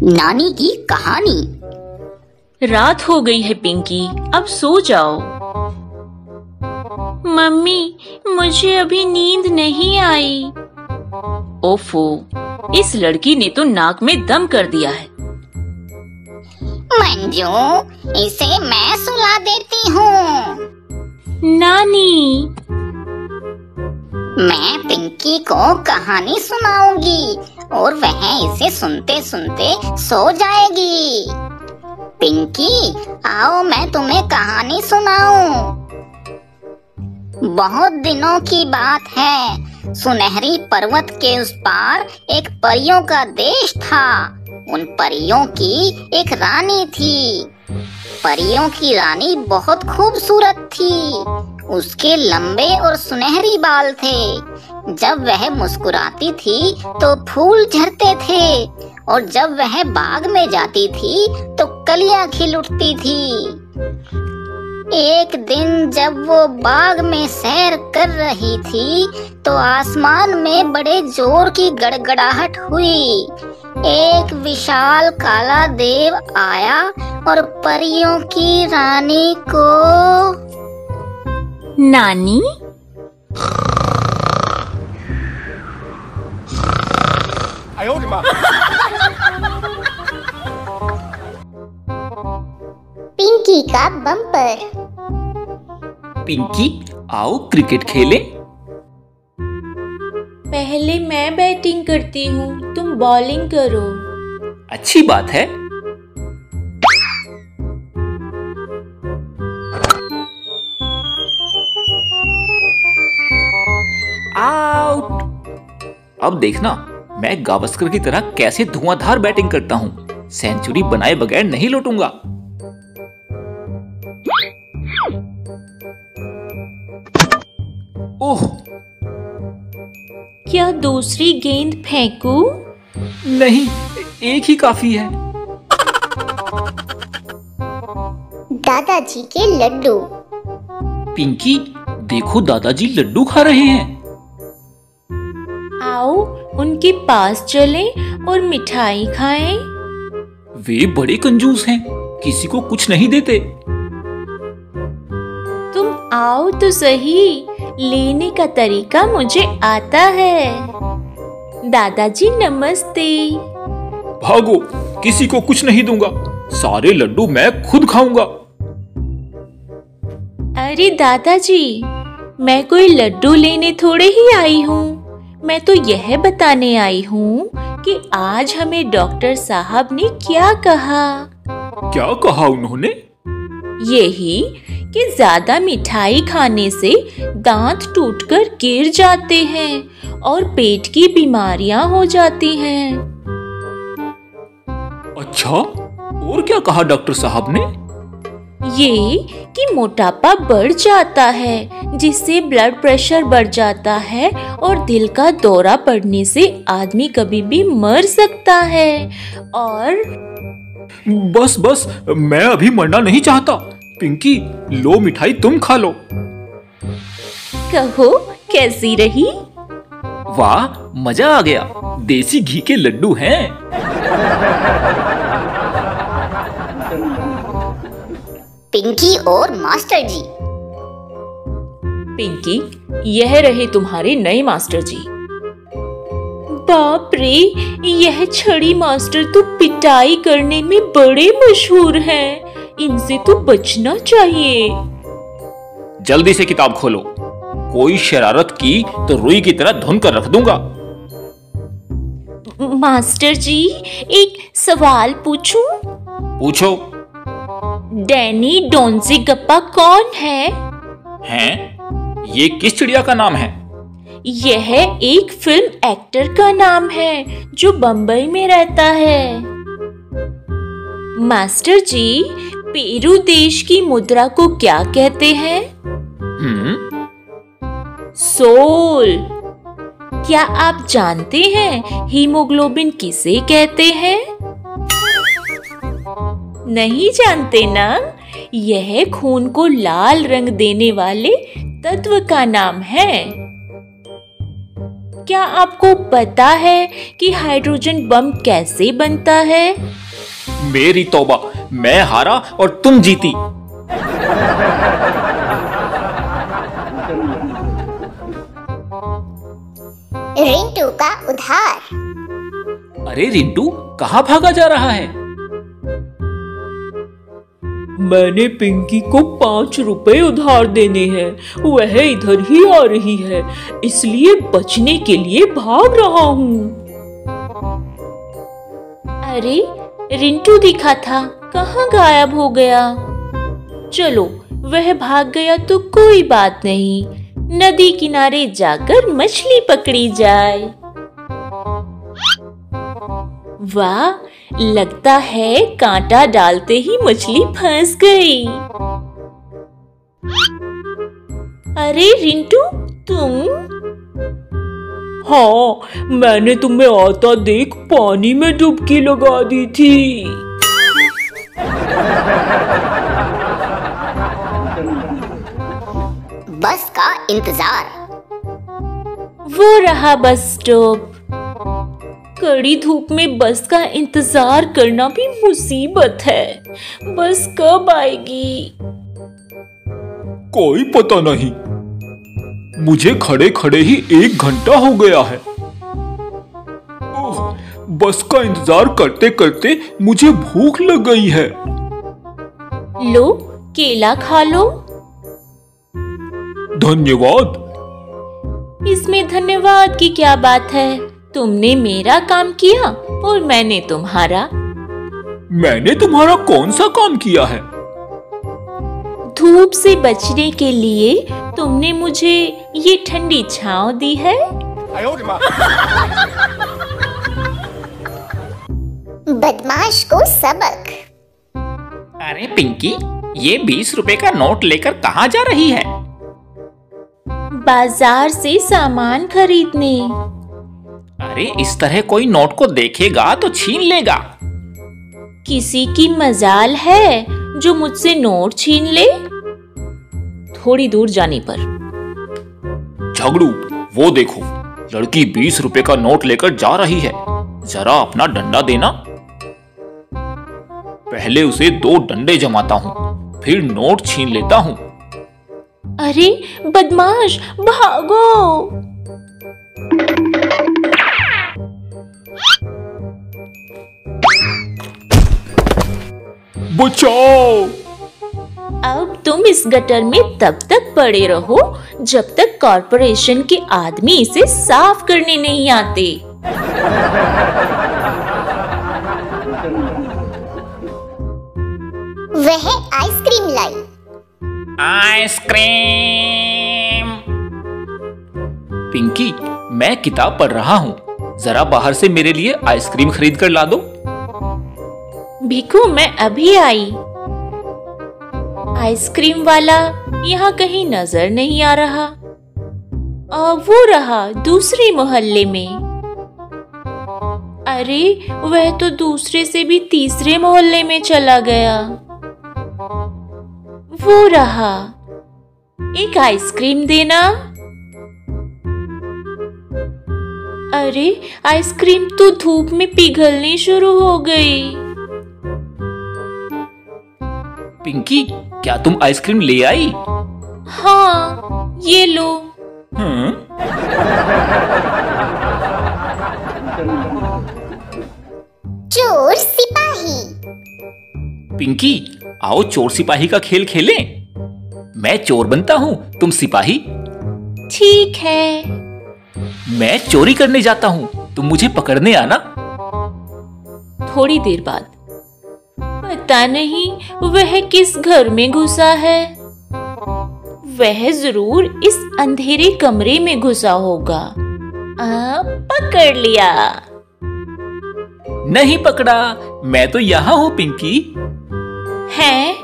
नानी की कहानी। रात हो गई है पिंकी, अब सो जाओ। मम्मी, मुझे अभी नींद नहीं आई। ओफो, इस लड़की ने तो नाक में दम कर दिया है। मंजू, इसे मैं सुला देती हूँ। नानी, मैं पिंकी को कहानी सुनाऊंगी और वह इसे सुनते सुनते सो जाएगी। पिंकी, आओ मैं तुम्हें कहानी सुनाऊं। बहुत दिनों की बात है, सुनहरी पर्वत के उस पार एक परियों का देश था। उन परियों की एक रानी थी। परियों की रानी बहुत खूबसूरत थी। उसके लंबे और सुनहरी बाल थे। जब वह मुस्कुराती थी तो फूल झरते थे और जब वह बाग में जाती थी तो कलियां खिल उठती थी। एक दिन जब वो बाग में सैर कर रही थी तो आसमान में बड़े जोर की गड़गड़ाहट हुई। एक विशाल काला देव आया और परियों की रानी को। नानी, पिंकी का बम्पर। पिंकी, आओ क्रिकेट खेलें। पहले मैं बैटिंग करती हूँ, तुम बॉलिंग करो। अच्छी बात है। आउट। अब देखना मैं गावस्कर की तरह कैसे धुआंधार बैटिंग करता हूँ। सेंचुरी बनाए बगैर नहीं लौटूंगा। ओह, क्या दूसरी गेंद फेंकूं? नहीं, एक ही काफी है। दादाजी के लड्डू। पिंकी, देखो दादाजी लड्डू खा रहे हैं। आओ उनके पास चलें और मिठाई खाएं। वे बड़े कंजूस हैं, किसी को कुछ नहीं देते। तुम आओ तो सही, लेने का तरीका मुझे आता है। दादाजी नमस्ते। भागो, किसी को कुछ नहीं दूंगा। सारे लड्डू मैं खुद खाऊंगा। अरे दादाजी, मैं कोई लड्डू लेने थोड़े ही आई हूँ। मैं तो यह बताने आई हूँ कि आज हमें डॉक्टर साहब ने क्या कहा। क्या कहा उन्होंने? यही कि ज्यादा मिठाई खाने से दांत टूटकर गिर जाते हैं और पेट की बीमारियां हो जाती हैं। अच्छा, और क्या कहा डॉक्टर साहब ने? ये कि मोटापा बढ़ जाता है, जिससे ब्लड प्रेशर बढ़ जाता है और दिल का दौरा पड़ने से आदमी कभी भी मर सकता है। और बस बस, मैं अभी मरना नहीं चाहता। पिंकी, लो मिठाई तुम खा लो। कहो कैसी रही? वाह, मजा आ गया। देसी घी के लड्डू हैं। पिंकी और मास्टर जी। पिंकी, यह रहे तुम्हारे नए मास्टर जी। बाप रे, यह छड़ी मास्टर तो पिटाई करने में बड़े मशहूर हैं। इनसे तो बचना चाहिए। जल्दी से किताब खोलो। कोई शरारत की तो रुई की तरह धुन कर रख दूंगा। मास्टर जी, एक सवाल पूछूं? पूछो। डैनी डोंजिगप्पा कौन है? हैं? ये किस चिड़िया का नाम है? यह एक फिल्म एक्टर का नाम है जो बंबई में रहता है। मास्टर जी, पेरू देश की मुद्रा को क्या कहते हैं? सोल। क्या आप जानते हैं हीमोग्लोबिन किसे कहते हैं? नहीं जानते ना? यह खून को लाल रंग देने वाले तत्व का नाम है। क्या आपको पता है कि हाइड्रोजन बम कैसे बनता है? मेरी तौबा, मैं हारा और तुम जीती। रिंटू का उधार। अरे रिंटू, कहाँ भागा जा रहा है? मैंने पिंकी को 5 रुपए उधार देने हैं, वह इधर ही आ रही है, इसलिए बचने के लिए भाग रहा हूँ। अरे रिंटू दिखा था, कहाँ गायब हो गया? चलो, वह भाग गया तो कोई बात नहीं, नदी किनारे जाकर मछली पकड़ी जाए। वाह, लगता है कांटा डालते ही मछली फंस गई। अरे रिंटू, तुम? हाँ, मैंने तुम्हें आता देख पानी में डुबकी लगा दी थी। बस का इंतजार। वो रहा बस स्टॉप। कड़ी धूप में बस का इंतजार करना भी मुसीबत है। बस कब आएगी? कोई पता नहीं, मुझे खड़े खड़े ही 1 घंटा हो गया है। ओह, बस का इंतजार करते करते मुझे भूख लग गई है। लो, केला खा लो। धन्यवाद। इसमें धन्यवाद की क्या बात है? तुमने मेरा काम किया और मैंने तुम्हारा। मैंने तुम्हारा कौन सा काम किया है? धूप से बचने के लिए तुमने मुझे ये ठंडी छांव दी है। बदमाश को सबक। अरे पिंकी, ये 20 रुपए का नोट लेकर कहाँ जा रही है? बाजार से सामान खरीदने। अरे इस तरह कोई नोट को देखेगा तो छीन लेगा। किसी की मजाल है जो मुझसे नोट छीन ले? थोड़ी दूर जाने पर। झगड़ू, वो देखो, लड़की 20 रुपए का नोट लेकर जा रही है। जरा अपना डंडा देना। पहले उसे 2 डंडे जमाता हूँ, फिर नोट छीन लेता हूँ। अरे बदमाश, भागो! बचाओ! अब तुम इस गटर में तब तक पड़े रहो जब तक कॉर्पोरेशन के आदमी इसे साफ करने नहीं आते। वह आइसक्रीम लाई। आइसक्रीम। पिंकी, मैं किताब पढ़ रहा हूँ, जरा बाहर से मेरे लिए आइसक्रीम खरीद कर ला दो। भिखू, मैं अभी आई। आइसक्रीम वाला यहाँ कहीं नजर नहीं आ रहा। वो रहा दूसरे मोहल्ले में। अरे वह तो दूसरे से भी तीसरे मोहल्ले में चला गया। वो रहा, एक आइसक्रीम देना। अरे आइसक्रीम तो धूप में पिघलनी शुरू हो गई। पिंकी, क्या तुम आइसक्रीम ले आई? हाँ, ये लो। चोर सिपाही। पिंकी, आओ चोर सिपाही का खेल खेलें। मैं चोर बनता हूँ, तुम सिपाही। ठीक है। मैं चोरी करने जाता हूँ, तुम मुझे पकड़ने आना। थोड़ी देर बाद। पता नहीं वह किस घर में घुसा है। वह जरूर इस अंधेरे कमरे में घुसा होगा। पकड़ लिया। नहीं पकड़ा, मैं तो यहाँ हूँ पिंकी। हैं?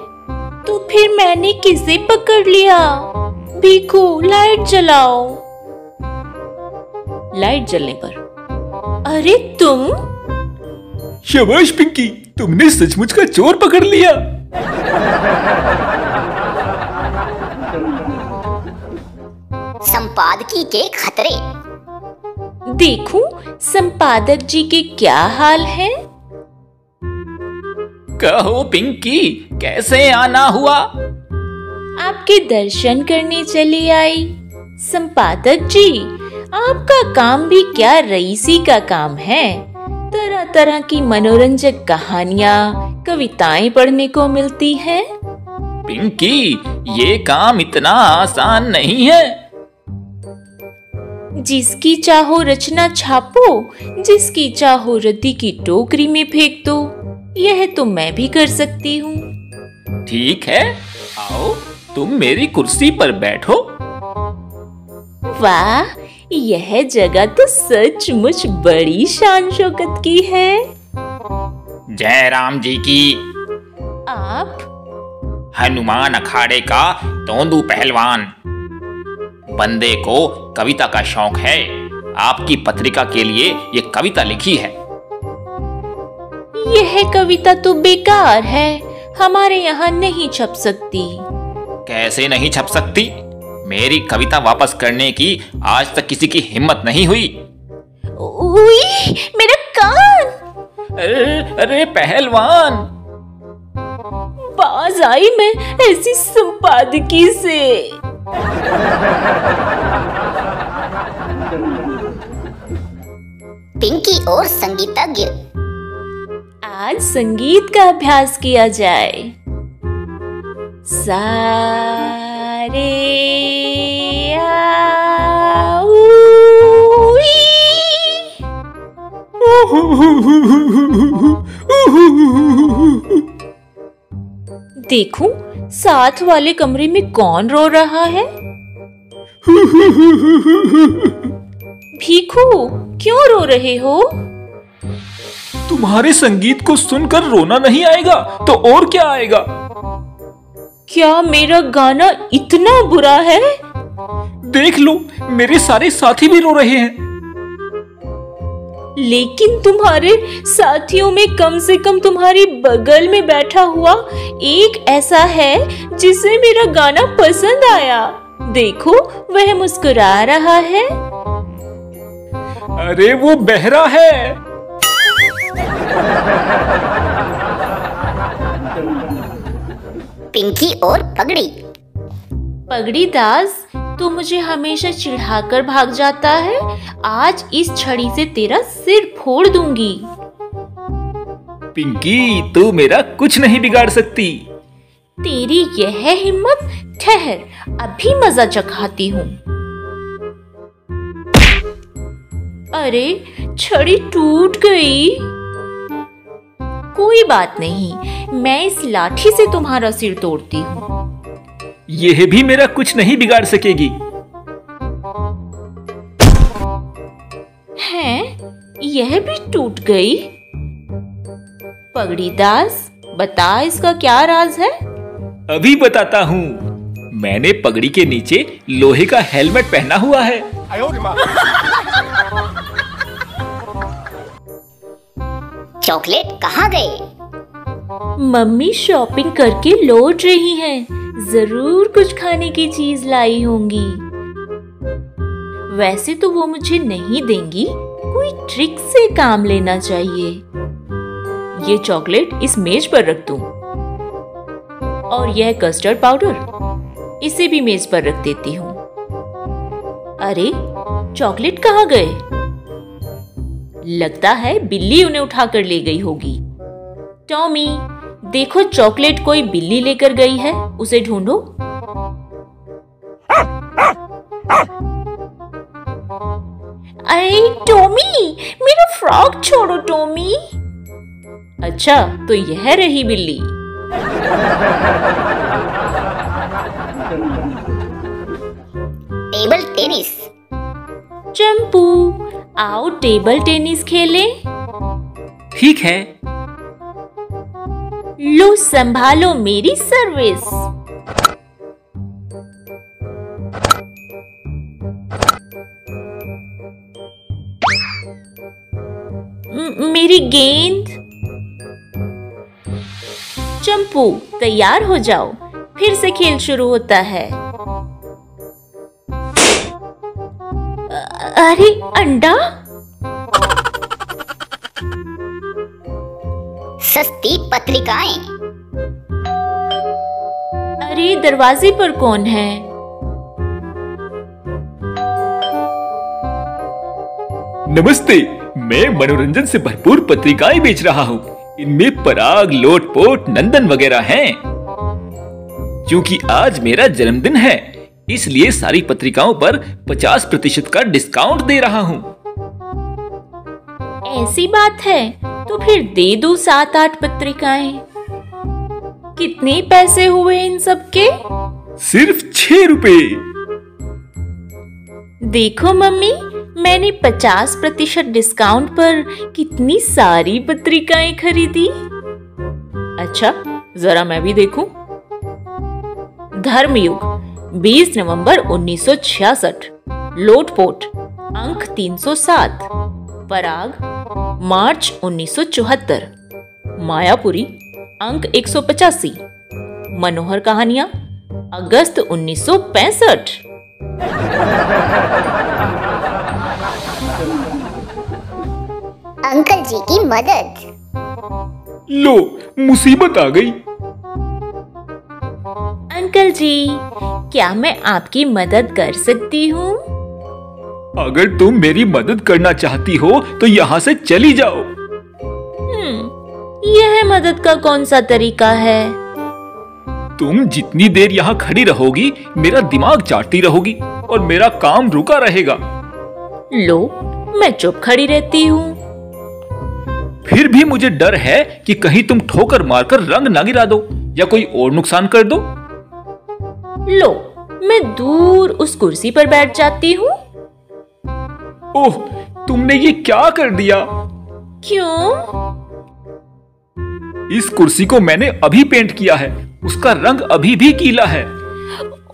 तो फिर मैंने किसे पकड़ लिया? भीखू, लाइट जलाओ। लाइट जलने पर, अरे तुम? शाबाश पिंकी, तुमने सचमुच का चोर पकड़ लिया। संपादकी के खतरे। देखूं संपादक जी के क्या हाल है। कहो पिंकी, कैसे आना हुआ? आपके दर्शन करने चली आई। संपादक जी, आपका काम भी क्या रईसी का काम है। तरह तरह की मनोरंजक कहानियाँ, कविताएं पढ़ने को मिलती हैं। पिंकी, ये काम इतना आसान नहीं है। जिसकी चाहो रचना छापो, जिसकी चाहो रद्दी की टोकरी में फेंक दो। यह तो मैं भी कर सकती हूँ। ठीक है, आओ तुम मेरी कुर्सी पर बैठो। वाह, यह जगह तो सचमुच बड़ी शान शौकत की है। जय राम जी की। आप? हनुमान अखाड़े का तोंदू पहलवान। बंदे को कविता का शौक है। आपकी पत्रिका के लिए ये कविता लिखी है। यह कविता तो बेकार है, हमारे यहाँ नहीं छप सकती। कैसे नहीं छप सकती? मेरी कविता वापस करने की आज तक किसी की हिम्मत नहीं हुई। उई, मेरा कान! अरे पहलवान! बाज आई मैं ऐसी संपादकी से। पिंकी और संगीतज्ञ। आज संगीत का अभ्यास किया जाए। सारे देखूं साथ वाले कमरे में कौन रो रहा है। भीखू, क्यों रो रहे हो? तुम्हारे संगीत को सुनकर रोना नहीं आएगा तो और क्या आएगा? क्या मेरा गाना इतना बुरा है? देख लो, मेरे सारे साथी भी रो रहे हैं। लेकिन तुम्हारे साथियों में कम से कम तुम्हारी बगल में बैठा हुआ एक ऐसा है जिसे मेरा गाना पसंद आया। देखो, वह मुस्कुरा रहा है। अरे वो बहरा है। पिंकी और पगड़ी। पगड़ी दास, तू मुझे हमेशा चिढ़ाकर भाग जाता है। आज इस छड़ी से तेरा सिर फोड़ दूंगी। पिंकी, तू मेरा कुछ नहीं बिगाड़ सकती। तेरी यह हिम्मत? ठहर, अभी मजा चखाती हूँ। अरे, छड़ी टूट गई। कोई बात नहीं, मैं इस लाठी से तुम्हारा सिर तोड़ती हूँ। यह भी मेरा कुछ नहीं बिगाड़ सकेगी। हैं? यह भी टूट गई। पगड़ी दास, बता इसका क्या राज है? अभी बताता हूँ। मैंने पगड़ी के नीचे लोहे का हेलमेट पहना हुआ है। चॉकलेट कहाँ गए? मम्मी शॉपिंग करके लौट रही हैं। जरूर कुछ खाने की चीज लाई होंगी। वैसे तो वो मुझे नहीं देंगी, कोई ट्रिक से काम लेना चाहिए। ये चॉकलेट इस मेज पर रख दूं। और यह कस्टर्ड पाउडर, इसे भी मेज पर रख देती हूँ। अरे, चॉकलेट कहाँ गए? लगता है बिल्ली उन्हें उठाकर ले गई होगी। टॉमी, देखो चॉकलेट कोई बिल्ली लेकर गई है, उसे ढूंढो। अरे टॉमी, मेरा फ्रॉक छोड़ो टॉमी। अच्छा, तो यह रही बिल्ली। Table tennis. चंपू, आओ टेबल टेनिस खेलें। ठीक है। लो संभालो मेरी सर्विस। मेरी गेंद। चंपू, तैयार हो जाओ, फिर से खेल शुरू होता है। अरे, अंडा? सस्ती पत्रिकाएं। अरे दरवाजे पर कौन है? नमस्ते, मैं मनोरंजन से भरपूर पत्रिकाएं बेच रहा हूँ। इनमें पराग, लोटपोट, नंदन वगैरह हैं। क्योंकि आज मेरा जन्मदिन है, इसलिए सारी पत्रिकाओं पर 50% का डिस्काउंट दे रहा हूँ। ऐसी बात है तो फिर दे दो 7-8 पत्रिकाएं। कितने पैसे हुए इन सब के? सिर्फ 6 रुपए। देखो मम्मी, मैंने 50% डिस्काउंट पर कितनी सारी पत्रिकाएं खरीदी। अच्छा, जरा मैं भी देखूं। धर्मयुग 20 नवंबर 1966, लोटपोट अंक 307, पराग मार्च 1974, मायापुरी अंक 185, मनोहर कहानियां अगस्त 1965। अंकल जी की मदद। लो, मुसीबत आ गई। अंकल जी, क्या मैं आपकी मदद कर सकती हूँ? अगर तुम मेरी मदद करना चाहती हो तो यहाँ से चली जाओ। यह मदद का कौन सा तरीका है? तुम जितनी देर यहाँ खड़ी रहोगी, मेरा दिमाग चाटती रहोगी और मेरा काम रुका रहेगा। लो, मैं चुप खड़ी रहती हूँ। फिर भी मुझे डर है कि कहीं तुम ठोकर मारकर रंग ना गिरा दो या कोई और नुकसान कर दो। लो, मैं दूर उस कुर्सी पर बैठ जाती हूँ। ओह, तुमने ये क्या कर दिया? क्यों? इस कुर्सी को मैंने अभी पेंट किया है, उसका रंग अभी भी गीला है।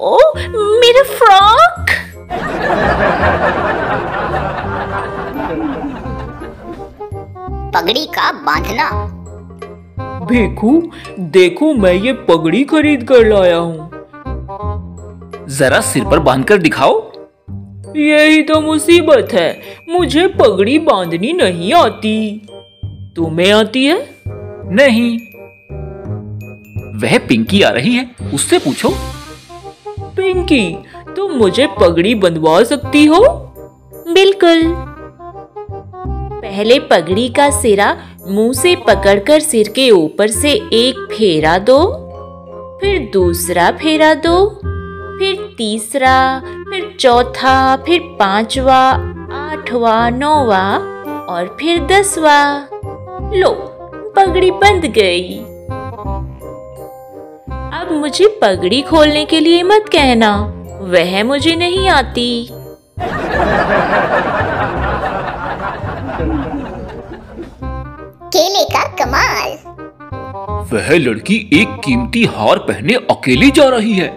ओह, मेरा फ्रॉक! पगड़ी का बांधना। भेखू, देखो मैं ये पगड़ी खरीद कर लाया हूँ। जरा सिर पर बांधकर दिखाओ। यही तो मुसीबत है, मुझे पगड़ी बांधनी नहीं आती। तुम्हें आती है? नहीं। वह पिंकी आ रही है, उससे पूछो। पिंकी, तुम मुझे पगड़ी बंधवा सकती हो? बिल्कुल। पहले पगड़ी का सिरा मुंह से पकड़कर सिर के ऊपर से एक फेरा दो, फिर दूसरा फेरा दो, फिर तीसरा, फिर चौथा, फिर 5वां, 8वां, 9वां और फिर 10वां। लो, पगड़ी बंध गई। अब मुझे पगड़ी खोलने के लिए मत कहना, वह मुझे नहीं आती। केले का कमाल। वह लड़की एक कीमती हार पहने अकेली जा रही है।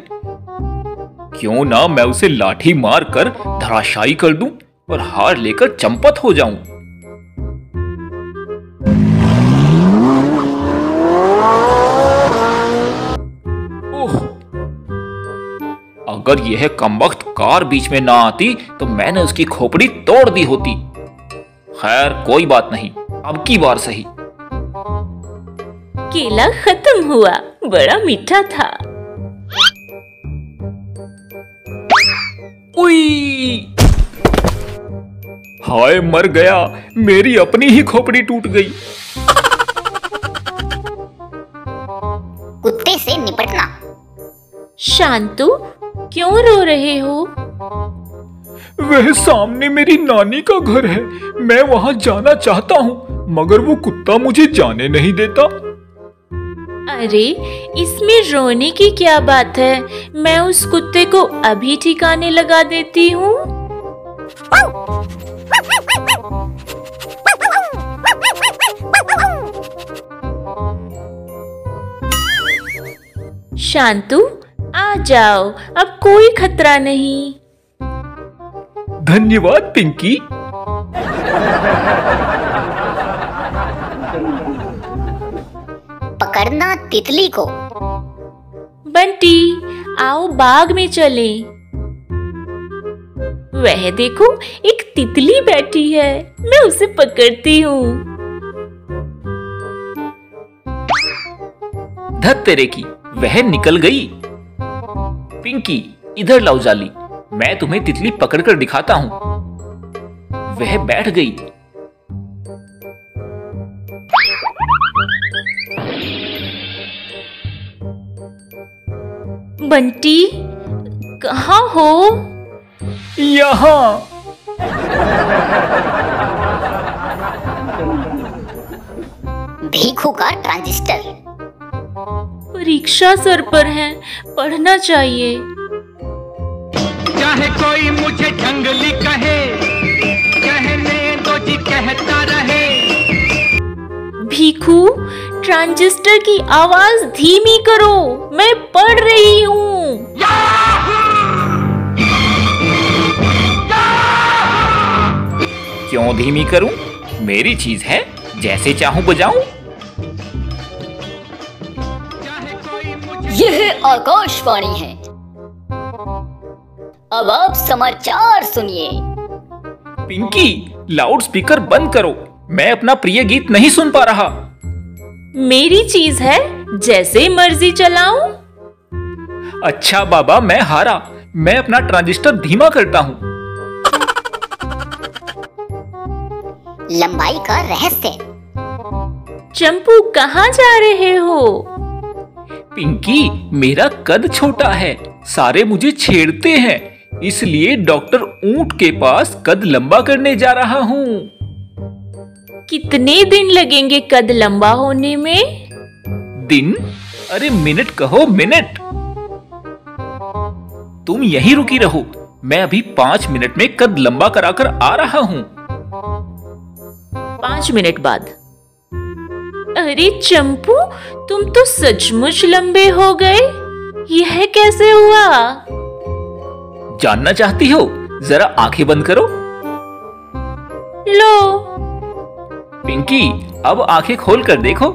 क्यों ना मैं उसे लाठी मार कर धराशायी कर दूं और हार लेकर चंपत हो जाऊं। ओह, अगर यह कमबख्त कार बीच में ना आती तो मैंने उसकी खोपड़ी तोड़ दी होती। खैर, कोई बात नहीं, अब की बार सही। केला खत्म हुआ, बड़ा मीठा था। उई! हाय, मर गया, मेरी अपनी ही खोपड़ी टूट गई। कुत्ते से निपटना। शांतु, क्यों रो रहे हो? वह सामने मेरी नानी का घर है, मैं वहां जाना चाहता हूँ, मगर वो कुत्ता मुझे जाने नहीं देता। अरे, इसमें रोने की क्या बात है? मैं उस कुत्ते को अभी ठिकाने लगा देती हूँ। शांतु, आ जाओ, अब कोई खतरा नहीं। धन्यवाद पिंकी। पकड़ना तितली को। बंटी, आओ बाग में चलें। वह देखो, एक तितली बैठी है, मैं उसे पकड़ती हूँ। धत तेरे की, वह निकल गई। पिंकी, इधर लाओ जाली, मैं तुम्हें तितली पकड़कर दिखाता हूँ। वह बैठ गई। बंटी, कहाँ हो? यहाँ। भीखू का ट्रांजिस्टर। परीक्षा सर पर है, पढ़ना चाहिए। चाहे कोई मुझे जंगली कहे, कहने दो जी कहता रहे। भीखू, ट्रांजिस्टर की आवाज धीमी करो, मैं पढ़ रही हूँ। क्यों धीमी करूं? मेरी चीज है, जैसे चाहूं बजाऊं। यह आकाशवाणी है। अब आप समाचार सुनिए। पिंकी, लाउड स्पीकर बंद करो, मैं अपना प्रिय गीत नहीं सुन पा रहा। मेरी चीज है, जैसे मर्जी चलाऊं। अच्छा बाबा, मैं हारा, मैं अपना ट्रांजिस्टर धीमा करता हूँ। लंबाई का रहस्य। चंपू, कहाँ जा रहे हो? पिंकी, मेरा कद छोटा है, सारे मुझे छेड़ते हैं, इसलिए डॉक्टर ऊंट के पास कद लंबा करने जा रहा हूँ। कितने दिन लगेंगे कद लंबा होने में? दिन? अरे मिनट कहो, मिनट। तुम यहीं रुकी रहो, मैं अभी 5 मिनट में कद लंबा कराकर आ रहा हूँ। 5 मिनट बाद। अरे चंपू, तुम तो सचमुच लंबे हो गए, यह कैसे हुआ? जानना चाहती हो? जरा आंखें बंद करो। लो। पिंकी, अब आंखें खोल कर देखो।